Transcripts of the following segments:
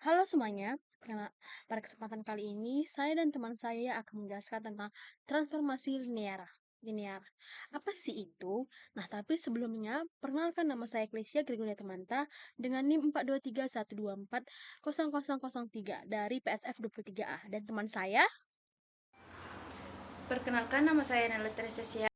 Halo semuanya, pada kesempatan kali ini saya dan teman saya akan menjelaskan tentang transformasi linear. Apa sih itu? Nah, tapi sebelumnya, perkenalkan nama saya Klesia Gregoria Temanta dengan NIM 42312400003 dari PSF 23A dan teman saya. Perkenalkan, nama saya Nela Teresia.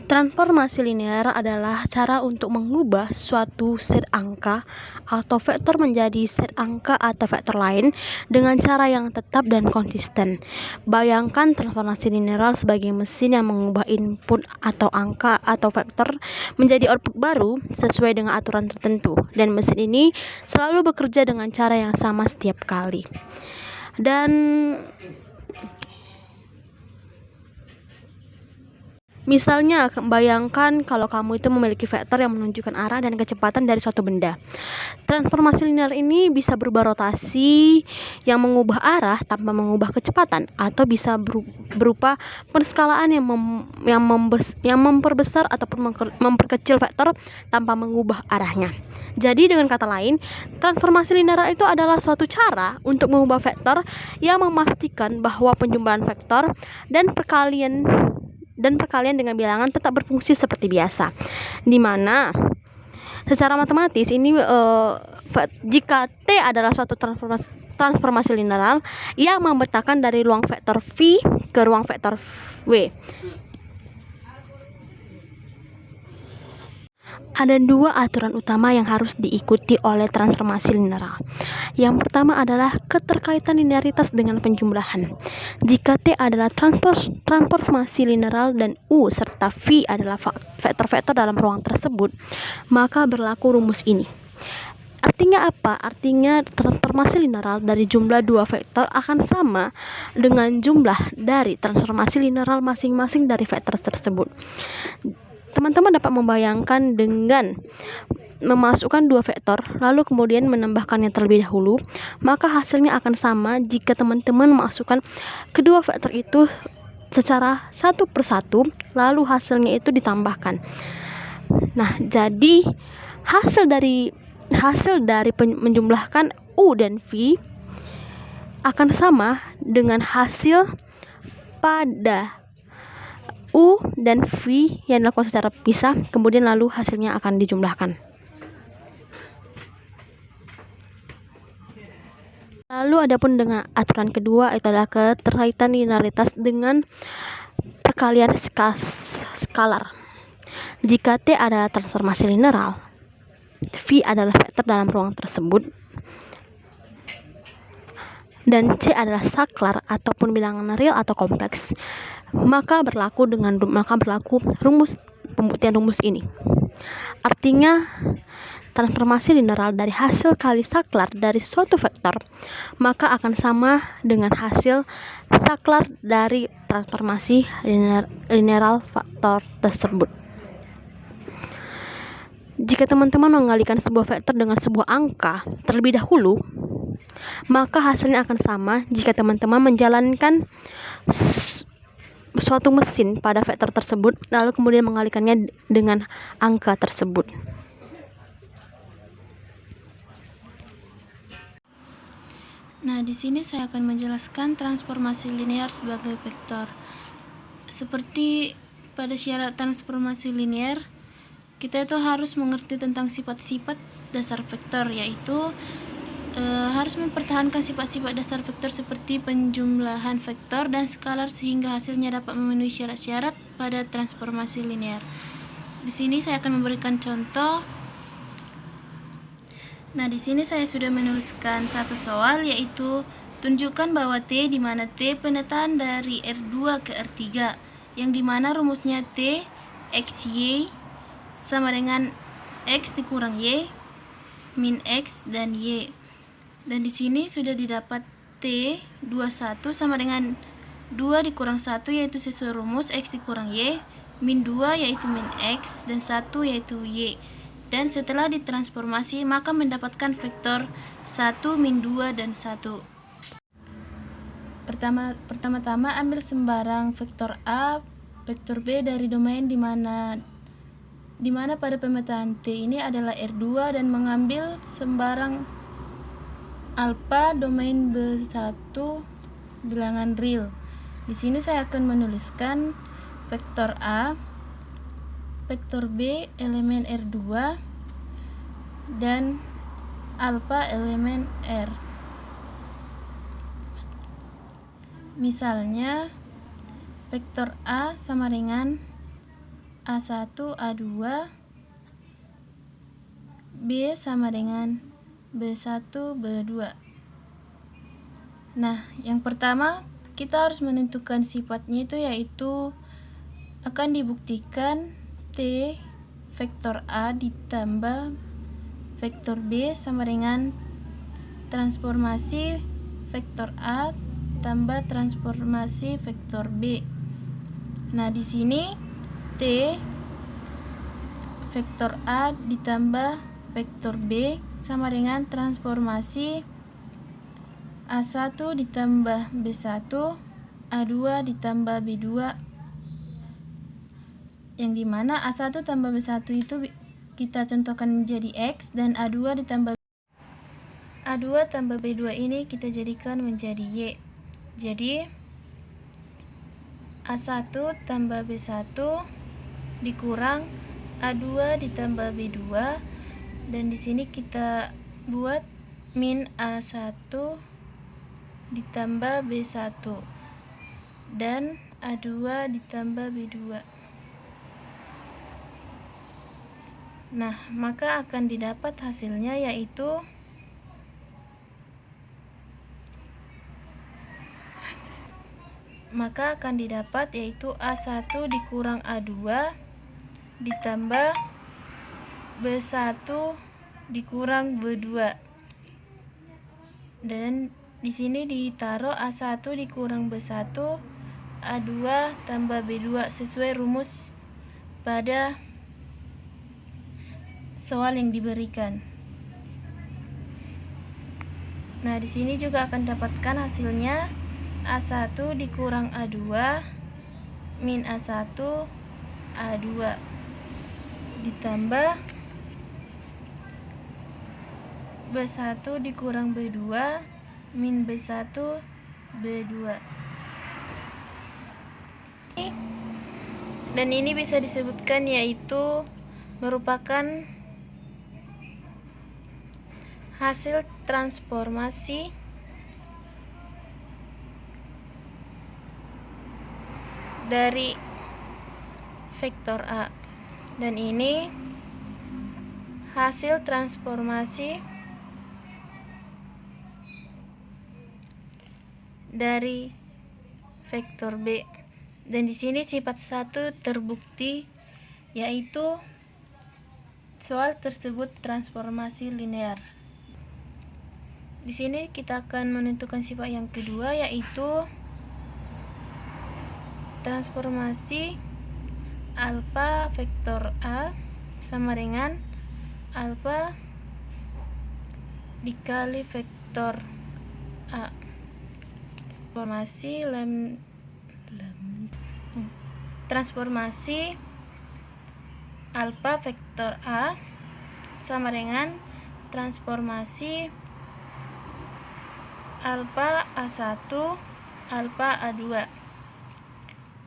Transformasi linear adalah cara untuk mengubah suatu set angka atau vektor menjadi set angka atau vektor lain dengan cara yang tetap dan konsisten. Bayangkan transformasi linear sebagai mesin yang mengubah input atau angka atau vektor menjadi output baru sesuai dengan aturan tertentu, dan mesin ini selalu bekerja dengan cara yang sama setiap kali. Dan misalnya, bayangkan kalau kamu itu memiliki vektor yang menunjukkan arah dan kecepatan dari suatu benda. Transformasi linear ini bisa berubah rotasi yang mengubah arah tanpa mengubah kecepatan, atau bisa berupa penskalaan yang memperbesar ataupun memperkecil vektor tanpa mengubah arahnya. Jadi dengan kata lain, transformasi linear itu adalah suatu cara untuk mengubah vektor yang memastikan bahwa penjumlahan vektor dan perkalian dengan bilangan tetap berfungsi seperti biasa, di mana secara matematis ini jika T adalah suatu transformasi linear yang memetakan dari ruang vektor V ke ruang vektor W. Ada dua aturan utama yang harus diikuti oleh transformasi linear. Yang pertama adalah keterkaitan linearitas dengan penjumlahan. Jika T adalah transformasi linear dan U serta V adalah vektor-vektor dalam ruang tersebut, maka berlaku rumus ini. Artinya apa? Artinya transformasi linear dari jumlah dua vektor akan sama dengan jumlah dari transformasi linear masing-masing dari vektor tersebut. Teman-teman dapat membayangkan dengan memasukkan dua vektor lalu kemudian menambahkannya terlebih dahulu, maka hasilnya akan sama jika teman-teman memasukkan kedua vektor itu secara satu persatu lalu hasilnya itu ditambahkan. Nah, jadi hasil dari menjumlahkan U dan V akan sama dengan hasil pada U dan V yang dilakukan secara pisah, kemudian lalu hasilnya akan dijumlahkan. Lalu adapun dengan aturan kedua itu adalah keterkaitan linearitas dengan perkalian skalar. Jika T adalah transformasi linear, V adalah vektor dalam ruang tersebut, dan C adalah saklar ataupun bilangan real atau kompleks, maka berlaku pembuktian rumus ini. Artinya, transformasi linear dari hasil kali saklar dari suatu vektor maka akan sama dengan hasil saklar dari transformasi linear faktor tersebut. Jika teman-teman mengalikan sebuah vektor dengan sebuah angka terlebih dahulu, maka hasilnya akan sama jika teman-teman menjalankan suatu mesin pada vektor tersebut lalu kemudian mengalikannya dengan angka tersebut. Nah, di sini saya akan menjelaskan transformasi linear sebagai vektor. Seperti pada syarat transformasi linear, kita itu harus mengerti tentang sifat-sifat dasar vektor, yaitu harus mempertahankan sifat-sifat dasar vektor seperti penjumlahan vektor dan skalar sehingga hasilnya dapat memenuhi syarat-syarat pada transformasi linear. Di sini saya akan memberikan contoh. Nah, di sini saya sudah menuliskan satu soal, yaitu tunjukkan bahwa T di mana T pemetaan dari R2 ke R3, yang dimana rumusnya T X Y sama dengan X dikurang Y min X dan Y. Dan di sini sudah didapat T 21 sama dengan 2 dikurang 1 yaitu sesuai rumus X dikurang Y, min 2 yaitu min X, dan 1 yaitu Y. Dan setelah ditransformasi maka mendapatkan vektor 1, min 2, dan 1. Pertama-tama ambil sembarang vektor A, vektor B dari domain di mana di mana pada pemetaan T ini adalah R2 dan mengambil sembarang alfa domain B1 bilangan real. Di sini saya akan menuliskan vektor A, vektor B elemen R2 dan alfa elemen R. Misalnya vektor A sama dengan A1 A2, B sama dengan B1 B2. Nah, yang pertama kita harus menentukan sifatnya itu, yaitu akan dibuktikan T vektor A ditambah vektor B sama dengan transformasi vektor A tambah transformasi vektor B. Nah, di sini T vektor A ditambah vektor B sama dengan transformasi A1 ditambah B1, A2 ditambah B2, yang dimana A1 tambah B1 itu kita contohkan menjadi X, dan A2 tambah B2 ini kita jadikan menjadi Y. Jadi A1 tambah B1 dikurang A2 ditambah B2, dan di sini kita buat min A1 ditambah B1 dan A2 ditambah B2. Nah, maka akan didapat hasilnya yaitu A1 dikurang A2 ditambah B1 dikurang B2. Dan di sini ditaruh A1 dikurang B1, A2 tambah B2 sesuai rumus pada soal yang diberikan. Nah, di sini juga akan dapatkan hasilnya A1 dikurang A2 min A1 A2 ditambah B1 dikurang B2 min B1 B2. Dan ini bisa disebutkan yaitu merupakan hasil transformasi dari vektor A, dan ini hasil transformasi dari vektor B. Dan di sini sifat 1 terbukti, yaitu soal tersebut transformasi linear. Di sini kita akan menentukan sifat yang kedua, yaitu transformasi alfa vektor A sama dengan alfa dikali vektor A. Transformasi alfa vektor A sama dengan transformasi alfa A1 alfa A2,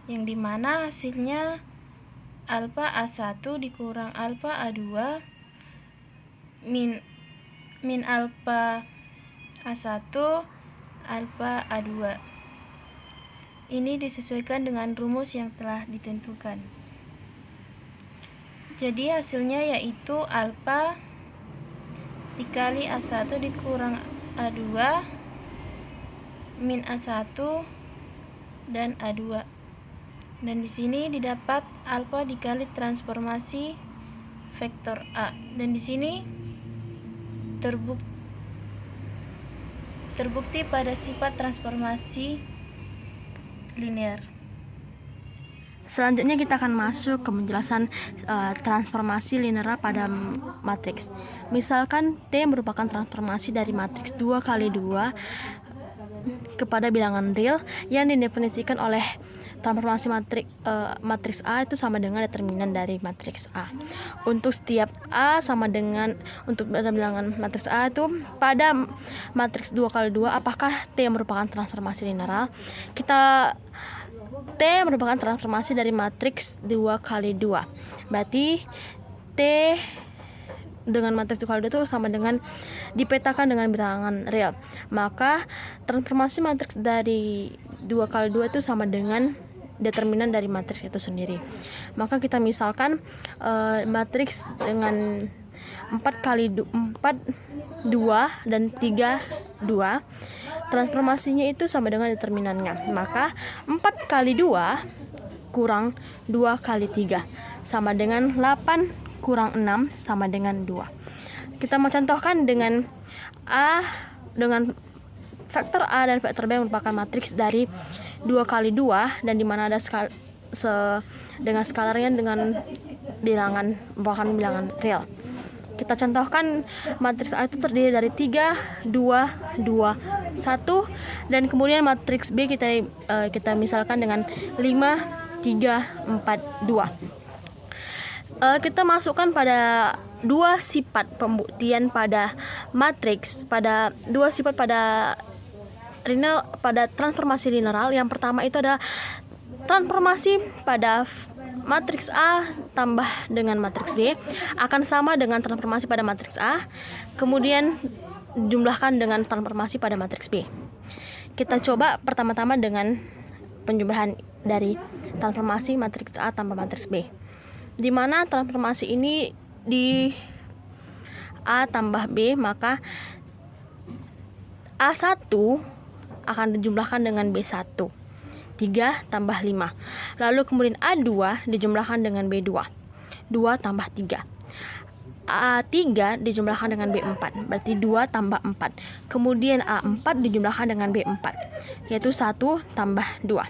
yang dimana hasilnya alfa A1 dikurang alfa A2 min alfa A1 alfa A2. Ini disesuaikan dengan rumus yang telah ditentukan. Jadi hasilnya yaitu alfa dikali A1 dikurang A2 min A1 dan A2. Dan di sini didapat alfa dikali transformasi vektor A. Dan di sini terbukti pada sifat transformasi linear. Selanjutnya kita akan masuk ke penjelasan transformasi linear pada matriks. Misalkan T merupakan transformasi dari matriks 2 kali 2 kepada bilangan real yang didefinisikan oleh transformasi matriks A itu sama dengan determinan dari matriks A. Untuk setiap A sama dengan, untuk bilangan matriks A itu pada matriks 2x2, apakah T merupakan transformasi linear? T merupakan transformasi dari matriks 2x2. Berarti T dengan matriks 2x2 itu sama dengan dipetakan dengan bilangan real. Maka transformasi matriks dari 2x2 itu sama dengan determinan dari matriks itu sendiri. Maka kita misalkan matriks dengan 4x2 dan 3 2, transformasinya itu sama dengan determinannya. Maka 4x2 kurang 2x3 sama dengan 8 kurang 6 sama dengan 2. Kita mau contohkan dengan vektor A dan vektor B merupakan matriks dari 2x2 dan dimana ada dengan skalarnya dengan merupakan bilangan real. Kita contohkan matriks A itu terdiri dari 3, 2, 2, 1, dan kemudian matriks B kita misalkan dengan 5, 3, 4, 2. Kita masukkan pada dua sifat pembuktian pada matriks, pada transformasi linear. Yang pertama itu adalah transformasi pada matriks A tambah dengan matriks B akan sama dengan transformasi pada matriks A, kemudian jumlahkan dengan transformasi pada matriks B. Kita coba pertama-tama dengan penjumlahan dari transformasi matriks A tambah matriks B, di mana transformasi ini di A tambah B, maka A1 akan dijumlahkan dengan B1, 3 tambah 5. Lalu kemudian A2 dijumlahkan dengan B2, 2 tambah 3. A3 dijumlahkan dengan B4, berarti 2 tambah 4. Kemudian A4 dijumlahkan dengan B4, yaitu 1 tambah 2.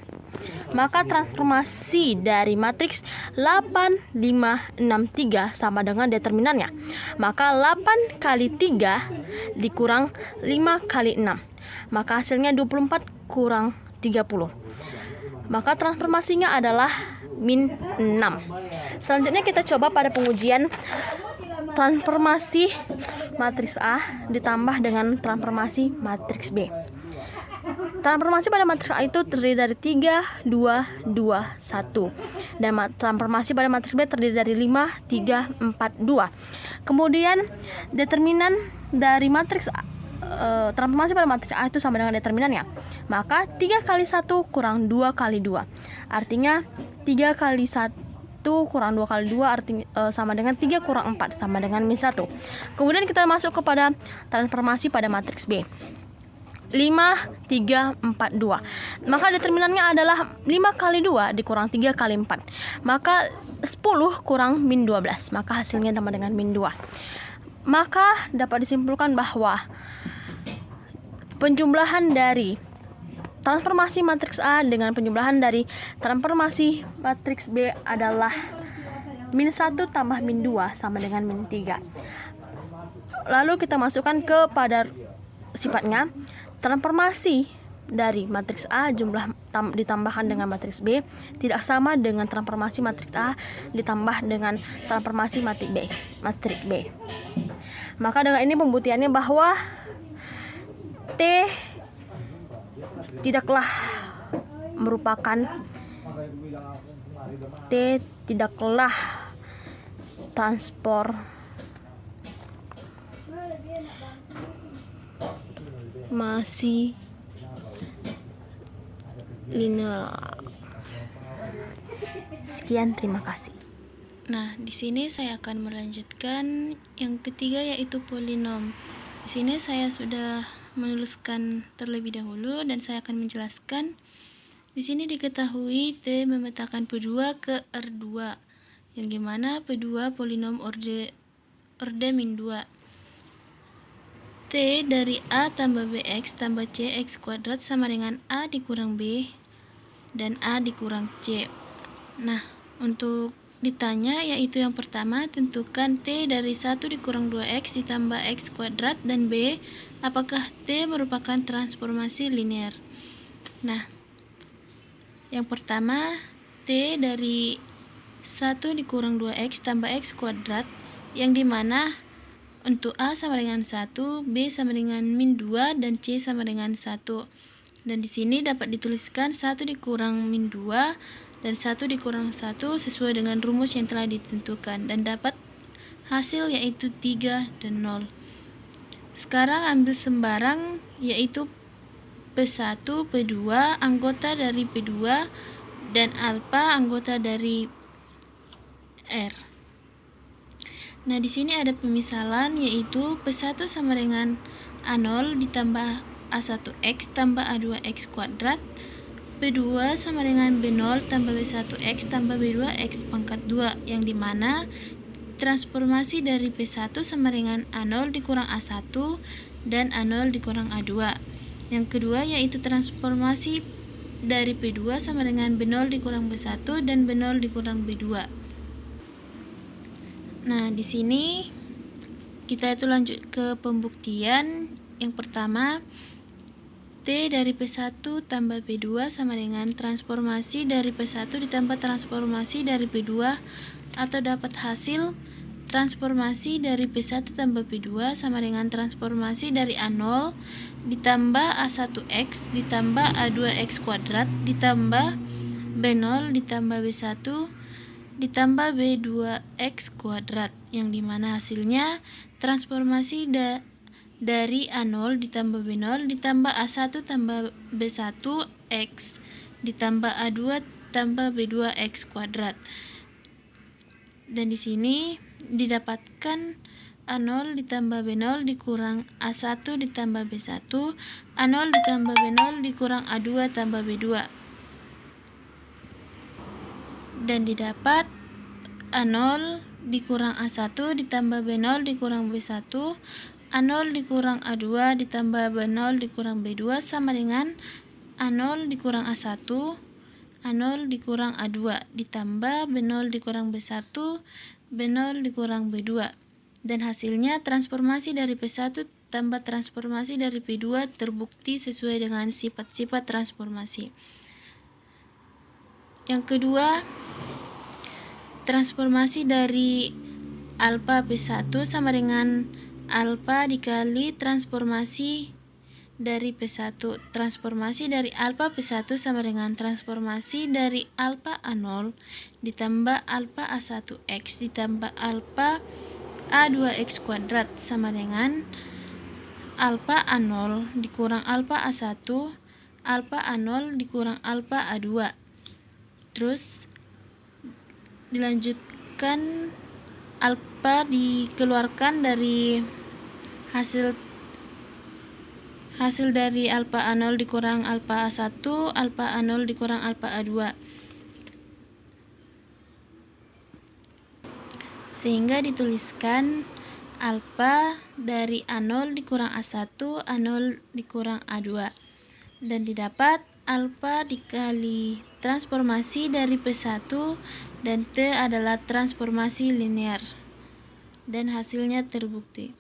Maka transformasi dari matriks 8, 5, 6, 3 sama dengan determinannya. Maka 8 kali 3 dikurang 5 kali 6. Maka hasilnya 24 kurang 30. Maka transformasinya adalah min 6. Selanjutnya kita coba pada pengujian transformasi matriks A ditambah dengan transformasi matriks B. Transformasi pada matriks A itu terdiri dari 3, 2, 2, 1. Dan transformasi pada matriks B terdiri dari 5, 3, 4, 2. Kemudian determinan dari matriks transformasi pada matriks A itu sama dengan determinannya. Maka 3 kali 1 kurang 2 kali 2. Artinya 3 kali 1 kurang 2 kali 2 artinya sama dengan 3 kurang 4 sama dengan min 1. Kemudian kita masuk kepada transformasi pada matriks B. 5, 3, 4, 2. Maka determinannya adalah 5 kali 2 dikurang 3 kali 4. Maka 10 kurang min 12. Maka hasilnya sama dengan min 2. Maka dapat disimpulkan bahwa penjumlahan dari transformasi matriks A dengan penjumlahan dari transformasi matriks B adalah min 1 tambah min 2 sama dengan min 3. Lalu kita masukkan kepada sifatnya. Transformasi dari matriks A ditambahkan dengan matriks B tidak sama dengan transformasi matriks A ditambah dengan transformasi matriks B. Maka dengan ini pembuktiannya bahwa T tidaklah transformasi linear. Sekian, terima kasih. Nah, di sini saya akan melanjutkan yang ketiga, yaitu polinom. Di sini saya sudah menuliskan terlebih dahulu dan saya akan menjelaskan. Di sini diketahui T memetakan P2 ke R2, yang dimana P2 polinom orde min 2. T dari A tambah BX tambah CX kuadrat sama dengan A dikurang B dan A dikurang C. Nah, untuk ditanya yaitu yang pertama, tentukan T dari 1 dikurang 2X ditambah X kuadrat, dan B, apakah T merupakan transformasi linear. Nah, Yang pertama, T dari 1 dikurang 2x tambah x kuadrat, yang dimana untuk A sama dengan 1, B sama dengan min 2, dan C sama dengan 1. Dan di sini dapat dituliskan 1 dikurang min 2 dan 1 dikurang 1 sesuai dengan rumus yang telah ditentukan, dan dapat hasil yaitu 3 dan 0. Sekarang ambil sembarang, yaitu P1, P2 anggota dari P2 dan alfa anggota dari R. Nah, di sini ada pemisalan, yaitu P1 sama dengan A0 ditambah A1x tambah A2x kuadrat, P2 sama dengan B0 tambah B1x tambah B2x pangkat 2, yang dimana transformasi dari P1 sama dengan A0 dikurang A1 dan A0 dikurang A2. Yang kedua yaitu transformasi dari P2 sama dengan B0 dikurang B1 dan B0 dikurang B2. Nah, di sini kita itu lanjut ke pembuktian. Yang pertama, T dari P1 tambah P2 sama dengan transformasi dari P1 ditambah transformasi dari P2, atau dapat hasil transformasi dari P1 tambah P2 sama dengan transformasi dari A0 ditambah A1x ditambah A2x kuadrat ditambah B0 ditambah B1 ditambah B2x kuadrat, yang dimana hasilnya transformasi dari A0 ditambah B0 ditambah A1 tambah B1x ditambah A2 tambah B2x kuadrat. Dan di sini didapatkan A0 ditambah B0 dikurang A1 ditambah B1, A0 ditambah B0 dikurang A2 tambah B2. Dan didapat A0 dikurang A1 ditambah B0 dikurang B1, A0 dikurang A2 ditambah B0 dikurang B2 sama dengan A0 dikurang A1, A0 dikurang A2 ditambah B0 dikurang B1, B0 dikurang B2. Dan hasilnya transformasi dari P1 tambah transformasi dari P2 terbukti sesuai dengan sifat-sifat transformasi. Yang kedua, transformasi dari alfa P1 sama dengan alfa dikali transformasi dari P1. Transformasi dari alfa P1 sama dengan transformasi dari alfa A0 ditambah alfa A1x ditambah alfa A2x kuadrat sama dengan alfa A0 dikurang alfa A1, alfa A0 dikurang alfa A2. Terus dilanjutkan, alfa dikeluarkan dari hasil dari alfa A0 dikurang alfa A1, alfa A0 dikurang alfa A2. Sehingga dituliskan alfa dari A0 dikurang A1, A0 dikurang A2. Dan didapat alfa dikali transformasi dari P1 dan T adalah transformasi linear. Dan hasilnya terbukti.